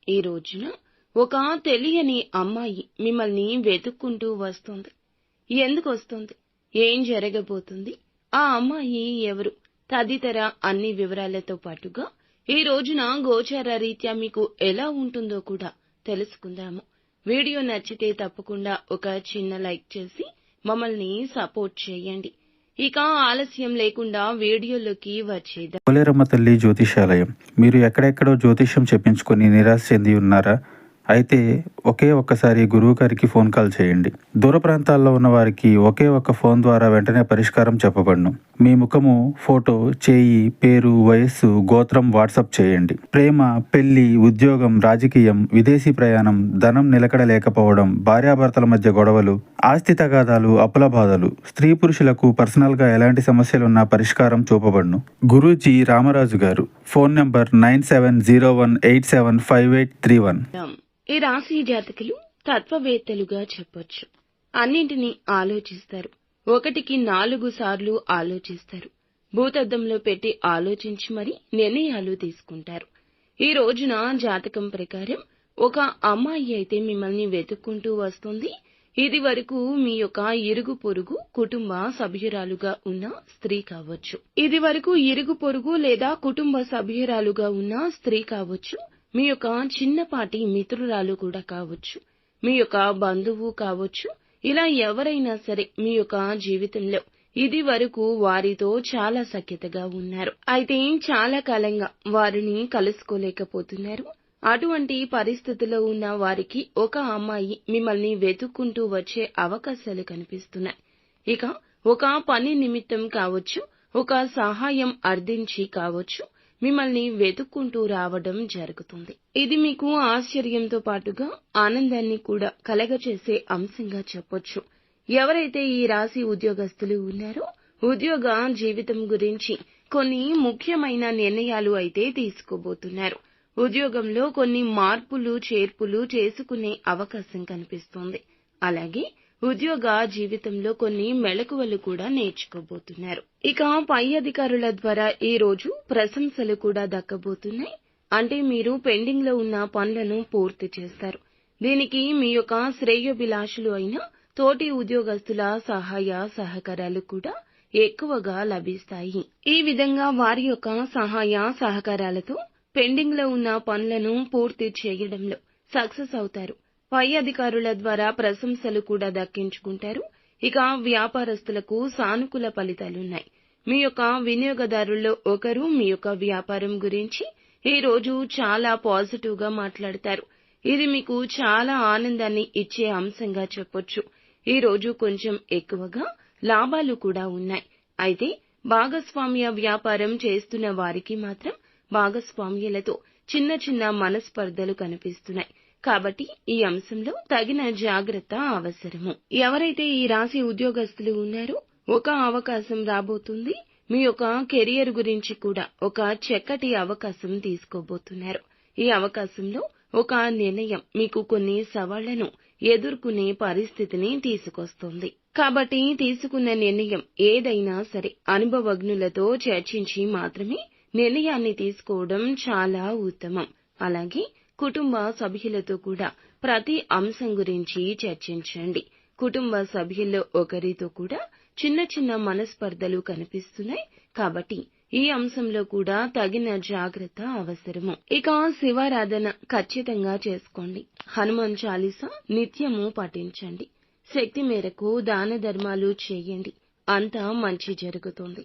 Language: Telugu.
ఈ రోజున ఒక తెలియని అమ్మాయి మిమ్మల్ని వెతుక్కుంటూ వస్తోంది. ఎందుకొస్తోంది, ఏం జరగబోతుంది, ఆ అమ్మాయి ఎవరు తదితర అన్ని వివరాలతో పాటుగా ఈ రోజున గోచార రీత్యా మీకు ఎలా ఉంటుందో కూడా తెలుసుకుందాము. వీడియో నచ్చితే తప్పకుండా ఒక చిన్న లైక్ చేసి మమ్మల్ని సపోర్ట్ చేయండి. ఇక ఆలస్యం లేకుండా వీడియోలోకి వచ్చేద్దాం. పోలేరమ్మ తల్లి జ్యోతిషాలయం. మీరు ఎక్కడెక్కడో జ్యోతిష్యం చెప్పించుకొని నిరాశ చెంది ఉన్నారా? అయితే ఒక్కసారి గురువు గారికి ఫోన్ కాల్ చేయండి. దూర ప్రాంతాల్లో ఉన్న వారికి ఒకే ఒక్క ఫోన్ ద్వారా వెంటనే పరిష్కారం చెప్పబడును. మీ ముఖము, ఫోటో, చేయి, పేరు, వయస్సు, గోత్రం వాట్సాప్ చేయండి. ప్రేమ, పెళ్లి, ఉద్యోగం, రాజకీయం, విదేశీ ప్రయాణం, ధనం నిలకడ లేకపోవడం, భార్యాభర్తల మధ్య గొడవలు, ఆస్తి తగాదాలు, అప్పుల బాధలు, స్త్రీ పురుషులకు పర్సనల్ గా ఎలాంటి సమస్యలున్నా పరిష్కారం చూపబడును. గురూజీ రామరాజు గారు. Phone number 9701875831. ఈ రాశి జాతకులు తత్వవేత్తలుగా చెప్పొచ్చు. అన్నింటినీ ఆలోచిస్తారు. 1కి 4 సార్లు ఆలోచిస్తారు. భూతద్దంలో పెట్టి ఆలోచించి మరీ నిర్ణయాలు తీసుకుంటారు. ఈ రోజున జాతకం ప్రకారం ఒక అమ్మాయి అయితే మిమ్మల్ని వెతుక్కుంటూ వస్తుంది. ఇది వరకు మీ యొక్క ఇరుగు పొరుగు కుటుంబ సభ్యురాలుగా ఉన్న స్త్రీ కావచ్చు. ఇది వరకు ఇరుగు పొరుగు లేదా కుటుంబ సభ్యురాలుగా ఉన్న స్త్రీ కావచ్చు. మీ యొక్క చిన్నపాటి మిత్రురాలు కూడా కావచ్చు. మీ యొక్క బంధువు కావచ్చు. ఇలా ఎవరైనా సరే మీ యొక్క జీవితంలో ఇది వరకు వారితో చాలా సఖ్యతగా ఉన్నారు. అయితే చాలా కాలంగా వారిని కలుసుకోలేకపోతున్నారు. అటువంటి పరిస్థితిలో ఉన్న వారికి ఒక అమ్మాయి మిమ్మల్ని వెతుక్కుంటూ వచ్చే అవకాశాలు కనిపిస్తున్నాయి. ఇక ఒక పని నిమిత్తం కావచ్చు, ఒక సహాయం అర్థించి కావచ్చు, మిమ్మల్ని వెతుక్కుంటూ రావడం జరుగుతుంది. ఇది మీకు ఆశ్చర్యంతో పాటుగా ఆనందాన్ని కూడా కలగచేసే అంశంగా చెప్పొచ్చు. ఎవరైతే ఈ రాశి ఉద్యోగస్తులు ఉన్నారో ఉద్యోగ జీవితం గురించి కొన్ని ముఖ్యమైన నిర్ణయాలు అయితే తీసుకోబోతున్నారు. ఉద్యోగంలో కొన్ని మార్పులు చేర్పులు చేసుకునే అవకాశం కనిపిస్తోంది. అలాగే ఉద్యోగ జీవితంలో కొన్ని మెళకువలు కూడా నేర్చుకోబోతున్నారు. ఇక పై అధికారుల ద్వారా ఈ రోజు ప్రశంసలు కూడా దక్కబోతున్నాయి. అంటే మీరు పెండింగ్ లో ఉన్న పనులను పూర్తి చేస్తారు. దీనికి మీ యొక్క శ్రేయోభిలాషులు అయిన తోటి ఉద్యోగస్తుల సహాయ సహకారాలు కూడా ఎక్కువగా లభిస్తాయి. ఈ విధంగా వారి యొక్క సహాయ సహకారాలతో పెండింగ్ లో ఉన్న పనులను పూర్తి చేయడంలో సక్సెస్ అవుతారు. పై అధికారుల ద్వారా ప్రశంసలు కూడా దక్కించుకుంటారు. ఇక వ్యాపారస్తులకు సానుకూల ఫలితాలున్నాయి. మీ యొక్క వినియోగదారుల్లో ఒకరు మీ యొక్క వ్యాపారం గురించి ఈ రోజు చాలా పాజిటివ్ గా మాట్లాడతారు. ఇది మీకు చాలా ఆనందాన్ని ఇచ్చే అంశంగా చెప్పొచ్చు. ఈ రోజు కొంచెం ఎక్కువగా లాభాలు కూడా ఉన్నాయి. అయితే భాగస్వామ్య వ్యాపారం చేస్తున్న వారికి మాత్రం భాగస్వామ్యులతో చిన్న చిన్న మనస్పర్ధలు కనిపిస్తున్నాయి. కాబట్టి ఈ అంశంలో తగిన జాగ్రత్త అవసరము. ఎవరైతే ఈ రాశి ఉద్యోగస్తులు ఉన్నారో ఒక అవకాశం రాబోతుంది. మీ యొక్క కెరియర్ గురించి కూడా ఒక చక్కటి అవకాశం తీసుకోబోతున్నారు. ఈ అవకాశంలో ఒక నిర్ణయం మీకు కొన్ని సవాళ్లను ఎదుర్కొనే పరిస్థితిని తీసుకొస్తుంది. కాబట్టి తీసుకున్న నిర్ణయం ఏదైనా సరే అనుభవజ్ఞులతో చర్చించి మాత్రమే నిర్ణయాన్ని తీసుకోవడం చాలా ఉత్తమం. అలాగే కుటుంబ సభ్యులతో కూడా ప్రతి అంశం గురించి చర్చించండి. కుటుంబ సభ్యుల్లో ఒకరితో కూడా చిన్న చిన్న మనస్పర్ధలు కనిపిస్తున్నాయి. కాబట్టి ఈ అంశంలో కూడా తగిన జాగ్రత్త అవసరము. ఇక శివారాధన ఖచ్చితంగా చేసుకోండి. హనుమాన్ చాలీసా నిత్యము పఠించండి. శక్తి మేరకు దాన ధర్మాలు చేయండి. అంతా మంచి జరుగుతుంది.